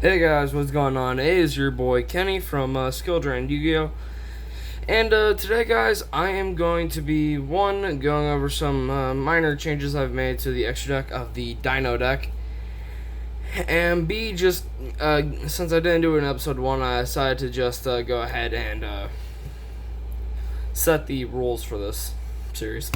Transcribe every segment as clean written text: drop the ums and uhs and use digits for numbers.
Hey guys, what's going on? It is your boy Kenny from Skill-Drained Yu-Gi-Oh! And today, guys, I am going to be, one, going over some minor changes I've made to the extra deck of the Dino deck. And B, just, since I didn't do it in episode 1, I decided to just go ahead and set the rules for this series.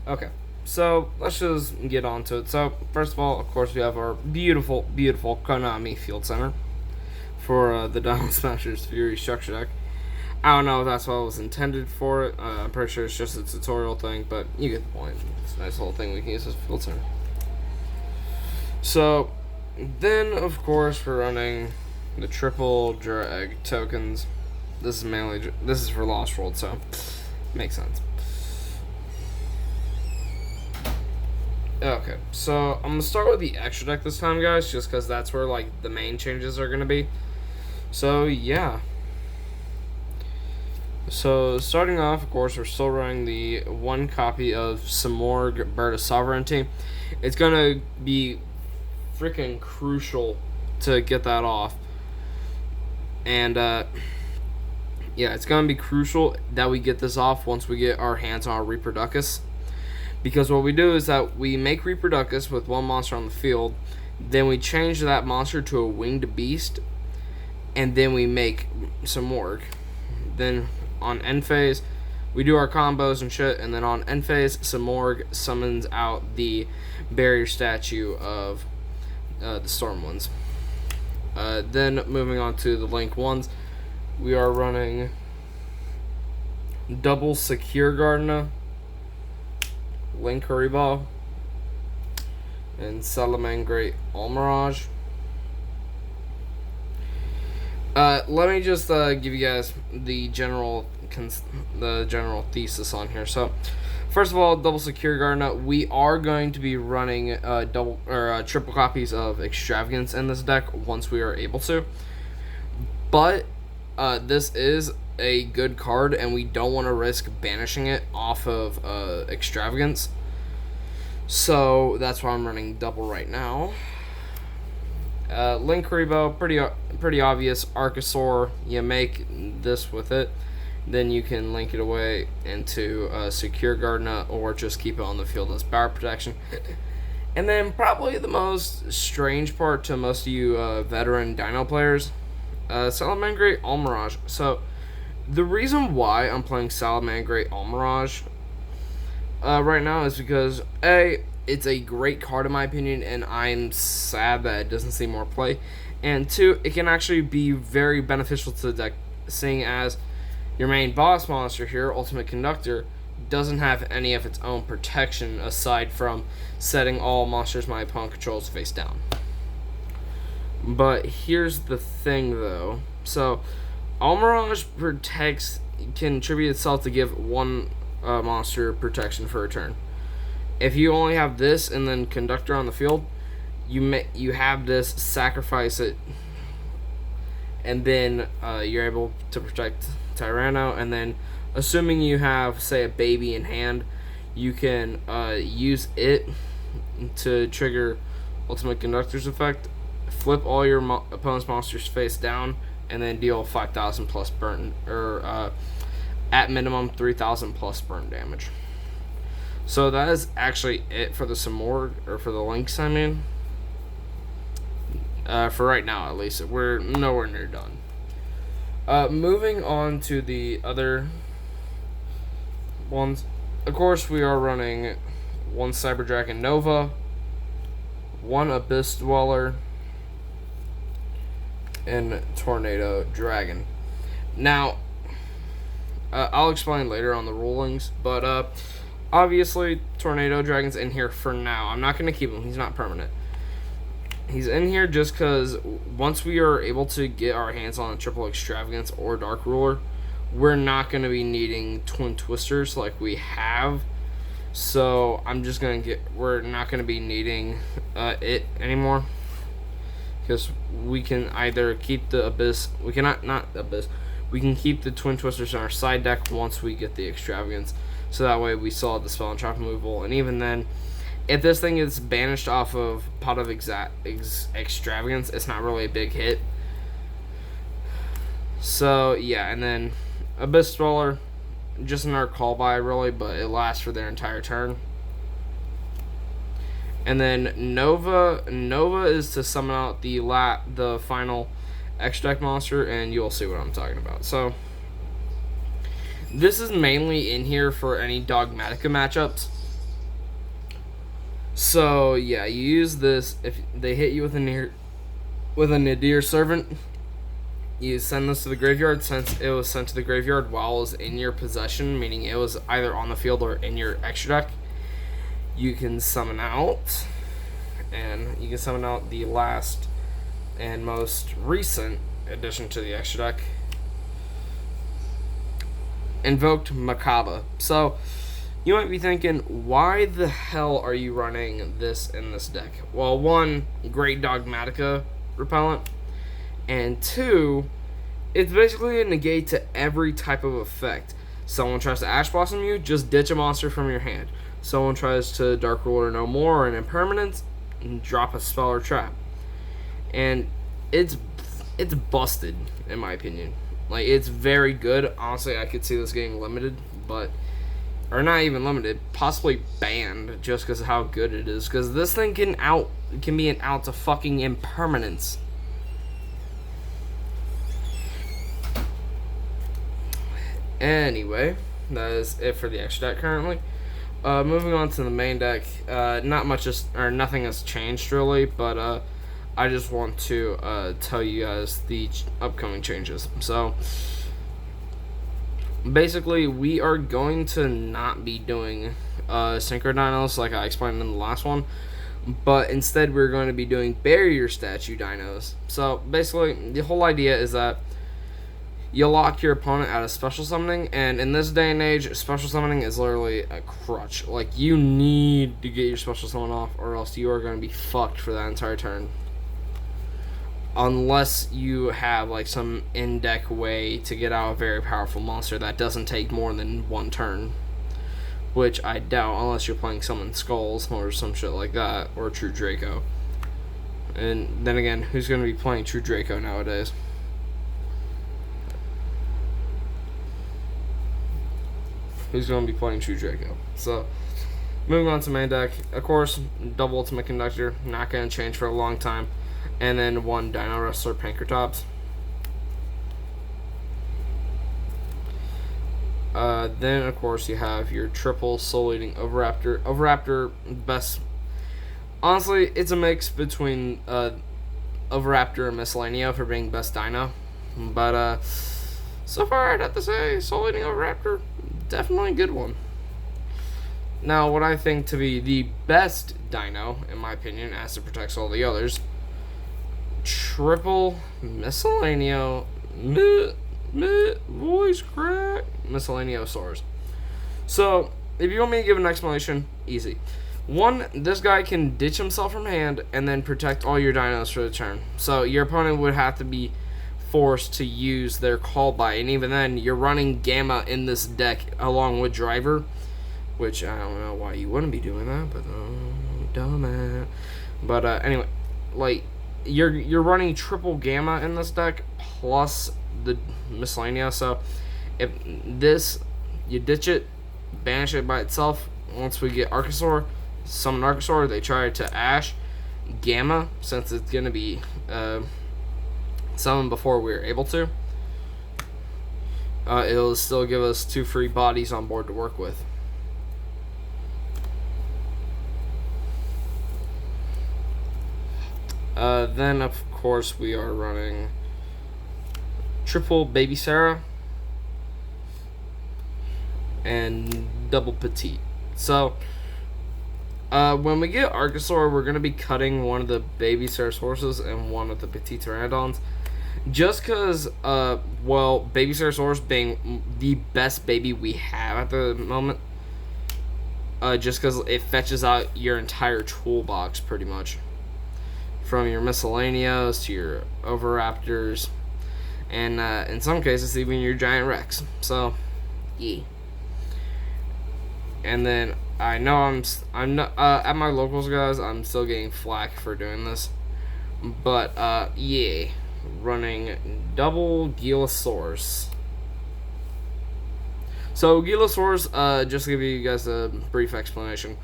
Okay. So, let's just get on to it. So, first of all, of course, we have our beautiful, beautiful Konami Field Center for the Diamond Smashers Fury structure deck. I don't know if that's what was intended for it. I'm pretty sure it's just a tutorial thing, but you get the point. It's a nice little thing we can use as a Field Center. So, then, of course, we're running the triple drag tokens. This is for Lost World, so makes sense. Okay, so I'm gonna start with the extra deck this time, guys, just because that's where like the main changes are gonna be. So yeah. So starting off, of course, we're still running the one copy of Samorg Bird of Sovereignty. It's gonna be freaking crucial to get that off, and yeah, it's gonna be crucial that we get this off once we get our hands on our Reproducus. Because what we do is that we make Reproducus with one monster on the field, then we change that monster to a winged beast, and then we make some Morg. Then on end phase, we do our combos and shit, and then on end phase, some Morg summons out the barrier statue of the Storm ones. Then moving on to the Link ones, we are running double Secure Gardener, Link Haribo, and Salamangreat Almirage. Let me just give you guys the general thesis on here. So, first of all, double Secure Gardener. We are going to be running triple copies of Extravagance in this deck once we are able to. But this is a good card, and we don't want to risk banishing it off of Extravagance. So that's why I'm running double right now. Link Haribo, pretty obvious. Archosaur, you make this with it, then you can link it away into Secure Gardener, or just keep it on the field as power protection. And then probably the most strange part to most of you veteran Dino players, Salamangreat Almirage. So the reason why I'm playing Salamangreat Almirage right now is because A, it's a great card in my opinion, and I'm sad that it doesn't see more play. And 2, it can actually be very beneficial to the deck, seeing as your main boss monster here, Ultimate Conductor, doesn't have any of its own protection aside from setting all monsters my opponent controls face down. But here's the thing though. So Almirage can attribute itself to give one monster protection for a turn. If you only have this and then Conductor on the field, you have this, sacrifice it, and then you're able to protect Tyranno, and then assuming you have, say, a baby in hand, you can use it to trigger Ultimate Conductor's effect, flip all your opponent's monsters face down, and then deal 5,000 plus burn, or at minimum 3,000 plus burn damage. So that is actually it for the Samorg, or for the Lynx, I mean. For right now, at least. We're nowhere near done. Moving on to the other ones. Of course, we are running one Cyber Dragon Nova, one Abyss Dweller, and Tornado Dragon. Now, I'll explain later on the rulings, but obviously Tornado Dragon's in here for now. I'm not going to keep him. He's not permanent. He's in here just because once we are able to get our hands on a triple Extravagance or Dark Ruler, we're not going to be needing Twin Twisters like we have. So we're not going to be needing it anymore. Because we can either keep the Abyss, we can keep the Twin Twisters in our side deck once we get the Extravagance. So that way we still have the spell and trap removal, and even then, if this thing is banished off of Pot of Extravagance, it's not really a big hit. So, yeah, and then Abyss Dweller, just another call by, really, but it lasts for their entire turn. And then Nova is to summon out the final extra deck monster, and you'll see what I'm talking about. So, this is mainly in here for any Dogmatica matchups. So, yeah, you use this if they hit you with a Nadir Servant. You send this to the graveyard. Since it was sent to the graveyard while it was in your possession, meaning it was either on the field or in your extra deck, you can summon out, and you can summon out the last and most recent addition to the extra deck, Invoked Macabre. So, you might be thinking, why the hell are you running this in this deck? Well, one, great Dogmatica repellent, and two, it's basically a negate to every type of effect. Someone tries to Ash Blossom you, just ditch a monster from your hand. Someone tries to Dark Ruler no more or an impermanence, and drop a spell or trap. And it's busted, in my opinion. Like, it's very good. Honestly, I could see this getting limited, or not even limited, possibly banned, just because of how good it is. Because this thing can be an out to fucking impermanence. Anyway, that is it for the extra deck currently. Moving on to the main deck, nothing has changed really, but I just want to tell you guys the upcoming changes. So, basically, we are going to not be doing Synchro Dinos like I explained in the last one, but instead we're going to be doing Barrier Statue Dinos. So, basically, the whole idea is that you lock your opponent out of special summoning, and in this day and age, special summoning is literally a crutch. Like, you need to get your special summon off, or else you are going to be fucked for that entire turn. Unless you have, like, some in-deck way to get out a very powerful monster that doesn't take more than one turn. Which I doubt, unless you're playing Summon Skulls or some shit like that, or True Draco. And then again, who's going to be playing True Draco nowadays? Who's going to be playing True Draco? So, moving on to main deck. Of course, double Ultimate Conductor. Not going to change for a long time. And then one Dino Wrestler Pankratops. Then, of course, you have your triple Soul Eating Overraptor. Overraptor, best. Honestly, it's a mix between Overraptor and Miscellaneous for being best Dino. But, so far, I'd have to say Soul Eating Overraptor, definitely a good one. Now, what I think to be the best Dino, in my opinion, as it protects all the others, triple Miscellaneous, voice crack, Miscellaneosaurs. So, if you want me to give an explanation, easy. One, this guy can ditch himself from hand and then protect all your dinos for the turn. So, your opponent would have to be forced to use their call by, and even then, you're running Gamma in this deck along with Driver, which I don't know why you wouldn't be doing that, but dumbass. But anyway, like, you're running triple Gamma in this deck plus the Miscellaneous. So if this, you ditch it, banish it by itself. Once we get Archosaur, summon Archosaur, they try to Ash Gamma, since it's gonna be summoned before we're able to. It'll still give us 2 free bodies on board to work with. Then, of course, we are running triple Baby Sarah and double Petite. So, when we get Archosaur, we're going to be cutting one of the Baby Sarah's horses and one of the Petite Pteranodons. Just because, Baby Sarah's horse being the best baby we have at the moment. Just because it fetches out your entire toolbox, pretty much. From your Miscellaneous to your Overraptors, and in some cases even your Giant Rex. So, yeah. And then I know I'm not at my locals, guys. I'm still getting flack for doing this, but yeah, running double Gillosaurus. So Gillosaurus, just to give you guys a brief explanation,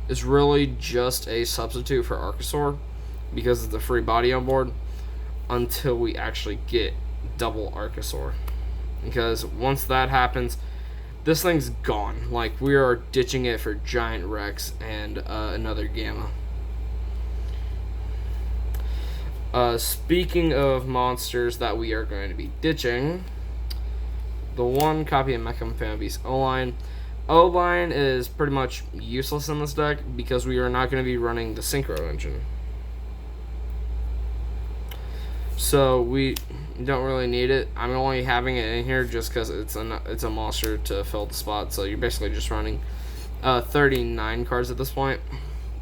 is really just a substitute for Archosaur because it's a free body on board until we actually get double Archosaur. Because once that happens, this thing's gone. Like, we are ditching it for Giant Rex and another Gamma. Speaking of monsters that we are going to be ditching, the one copy of Mecha Beast O-Line. O-Line is pretty much useless in this deck because we are not going to be running the Synchro engine. So we don't really need it. I'm only having it in here just because it's a monster to fill the spot. So you're basically just running 39 cards at this point.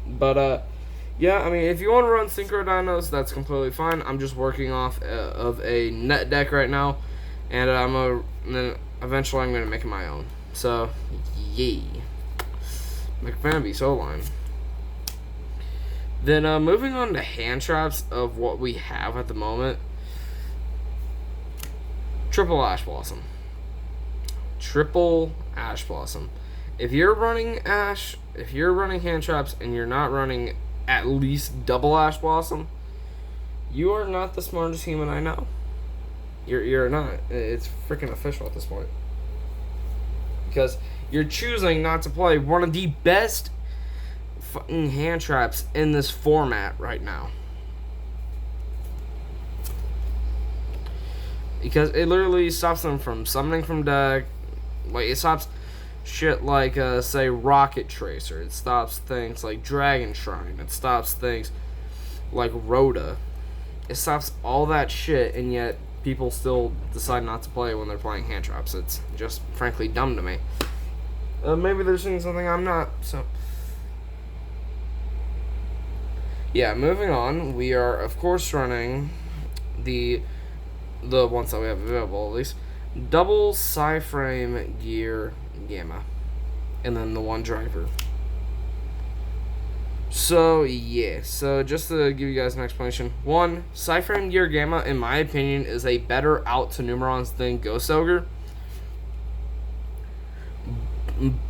But yeah, I mean, if you want to run Synchro Dinos, that's completely fine. I'm just working off of a net deck right now, and then eventually I'm gonna make it my own. So yay, McFamby O-Line. Then moving on to hand traps of what we have at the moment. Triple Ash Blossom. Triple Ash Blossom. If you're running hand traps and you're not running at least double Ash Blossom, you are not the smartest human I know. You're not. It's freaking official at this point. Because you're choosing not to play one of the best fucking hand traps in this format right now. Because it literally stops them from summoning from deck. Like, it stops shit like, say, Rocket Tracer. It stops things like Dragon Shrine. It stops things like Rhoda. It stops all that shit, and yet people still decide not to play when they're playing hand traps. It's just, frankly, dumb to me. Maybe they're seeing something I'm not, so... Yeah, moving on, we are, of course, running the ones that we have available, at least. Double Psy-Frame Gear Gamma. And then the one driver. So, yeah. So, just to give you guys an explanation. One, Psy-Frame Gear Gamma, in my opinion, is a better out to Numerons than Ghost Ogre.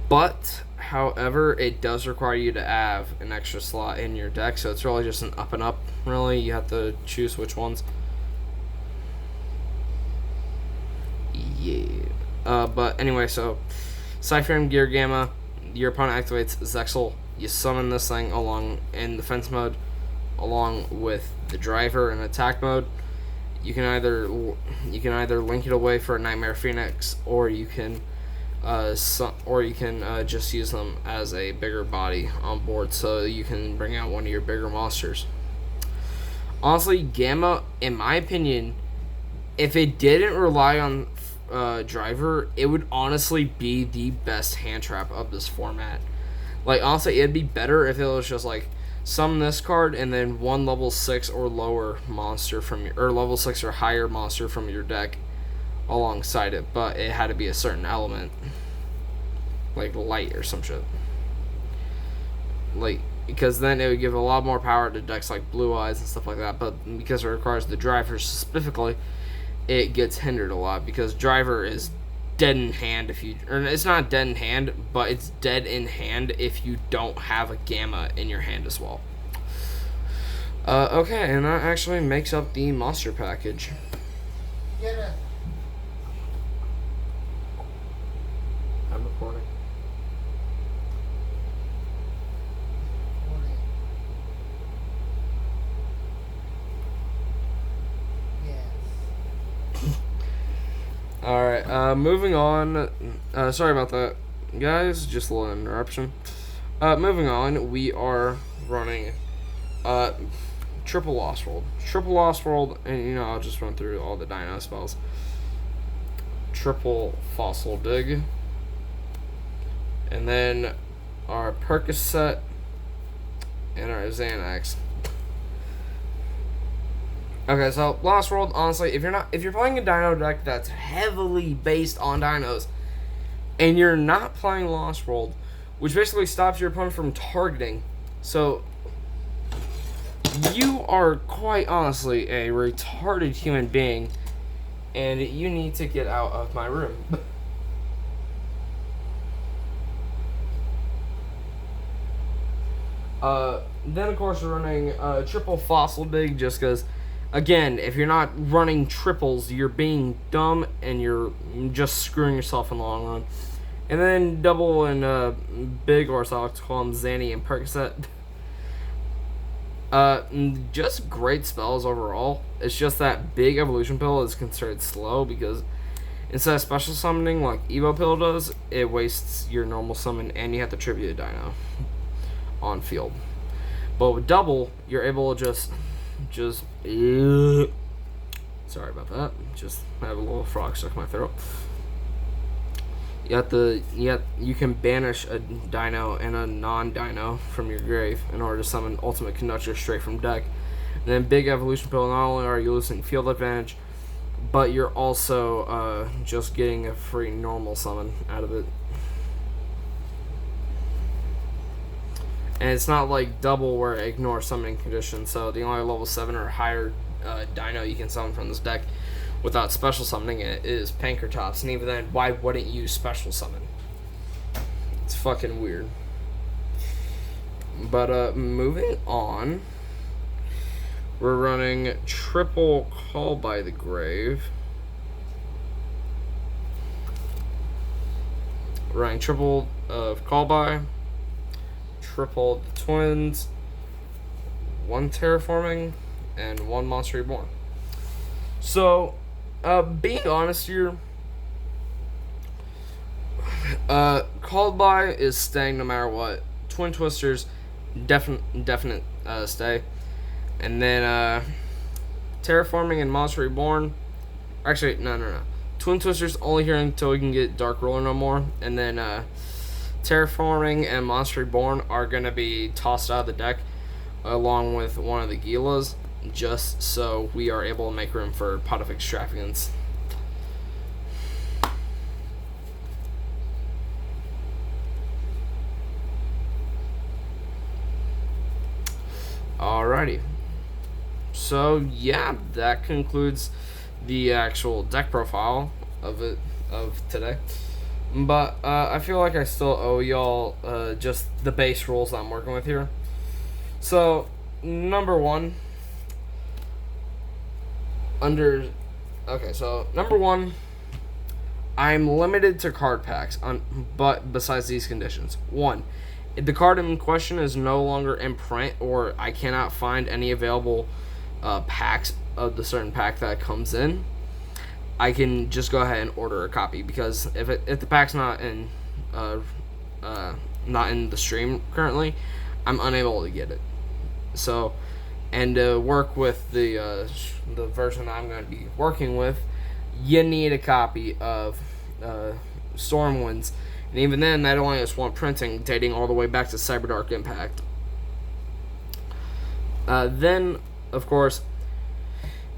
But, however, it does require you to have an extra slot in your deck. So, it's really just an up and up, really. You have to choose which ones. Yeah. But anyway, so Psy-Frame Gear Gamma, your opponent activates Zexal. You summon this thing along in defense mode, along with the driver in attack mode. You can either link it away for a Nightmare Phoenix, or you can just use them as a bigger body on board, so you can bring out one of your bigger monsters. Honestly, Gamma, in my opinion, if it didn't rely on driver, it would honestly be the best hand trap of this format. Like, honestly, it'd be better if it was just like summon this card and then one level 6 or lower monster from your, or level 6 or higher monster from your deck alongside it, but it had to be a certain element, like light or some shit. Like, because then it would give a lot more power to decks like Blue Eyes and stuff like that, but because it requires the driver specifically, it gets hindered a lot, because driver is dead in hand if you, or it's not dead in hand, but it's dead in hand if you don't have a Gamma in your hand as well. Okay, and that actually makes up the monster package. I'm recording. Alright, moving on. Sorry about that, guys. Just a little interruption. Moving on, we are running Triple Lost World. Triple Lost World, and I'll just run through all the Dino spells. Triple Fossil Dig. And then our Percocet and our Xanax. Okay, so Lost World, honestly, if you're playing a Dino deck that's heavily based on dinos, and you're not playing Lost World, which basically stops your opponent from targeting. So you are quite honestly a retarded human being, and you need to get out of my room. Then of course we're running triple fossil dig, just because, again, if you're not running triples, you're being dumb and you're just screwing yourself in the long run. And then double and big, or so I like to call them, Zanny and Percocet. Just great spells overall. It's just that big evolution pill is considered slow because instead of special summoning like Evo pill does, it wastes your normal summon and you have to tribute a dino on field. But with double, you're able to just sorry about that. Just have a little frog stuck in my throat. You can banish a dino and a non-dino from your grave in order to summon Ultimate Conductor straight from deck. And then big evolution pill, not only are you losing field advantage, but you're also just getting a free normal summon out of it. And it's not like double where it ignores summoning conditions, so the only level 7 or higher dino you can summon from this deck without special summoning it is Pankratops, and even then, why wouldn't you special summon? It's fucking weird. But moving on, we're running triple Call by the Grave. We're running triple of Call by, triple the Twins, 1 Terraforming, and 1 Monster Reborn. So, being honest here, Called By is staying no matter what. Twin Twisters, definite stay. And then Terraforming and Monster Reborn. Actually, no. Twin Twisters only here until we can get Dark Ruler no more. And then Terraforming and Monster Reborn are going to be tossed out of the deck along with one of the Gilas, just so we are able to make room for Pot of Extravagance. Alrighty. So yeah, that concludes the actual deck profile of today. But I feel like I still owe y'all just the base rules I'm working with here. So number one, number one, I'm limited to card packs but besides these conditions. 1, if the card in question is no longer in print or I cannot find any available packs of the certain pack that comes in, I can just go ahead and order a copy, because if the pack's not in the stream currently, I'm unable to get it. So, and to work with the version I'm going to be working with, you need a copy of Stormwinds, and even then, that only has 1 printing dating all the way back to Cyberdark Impact. Then, of course,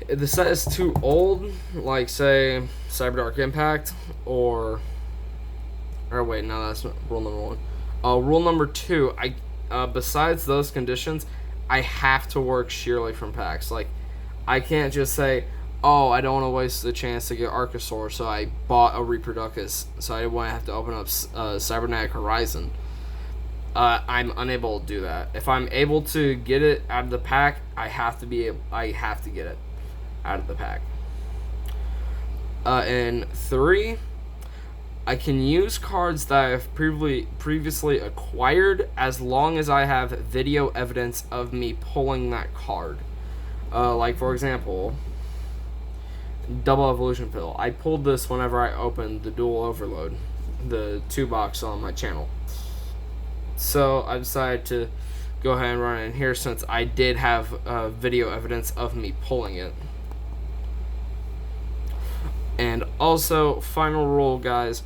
if the set is too old, like say Cyberdark Impact, or wait, no, that's not rule number 1. Rule number 2, besides those conditions, I have to work sheerly from packs. Like, I can't just say, oh, I don't want to waste the chance to get Archosaur, so I bought a Reproducus, so I didn't want to have to open up Cybernetic Horizon. I'm unable to do that. If I'm able to get it out of the pack, I have to get it out of the pack. And 3, I can use cards that I've previously acquired as long as I have video evidence of me pulling that card. Like, for example, Double Evolution Pill. I pulled this whenever I opened the Dual Overload, the 2-box on my channel. So I decided to go ahead and run it in here since I did have video evidence of me pulling it. And also, final rule, guys,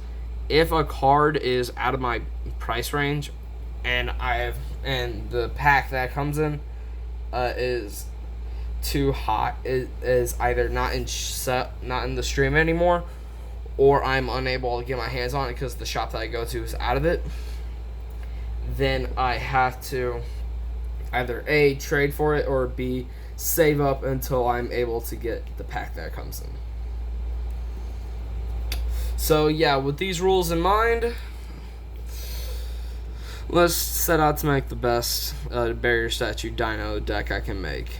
if a card is out of my price range and the pack that comes in is too hot, is either not in the stream anymore, or I'm unable to get my hands on it because the shop that I go to is out of it, then I have to either A, trade for it, or B, save up until I'm able to get the pack that comes in. So yeah, with these rules in mind, let's set out to make the best barrier statue dino deck I can make.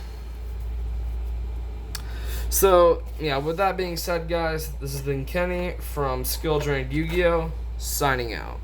So yeah, with that being said, guys, this has been Kenny from Skill Drained Yu-Gi-Oh! Signing out.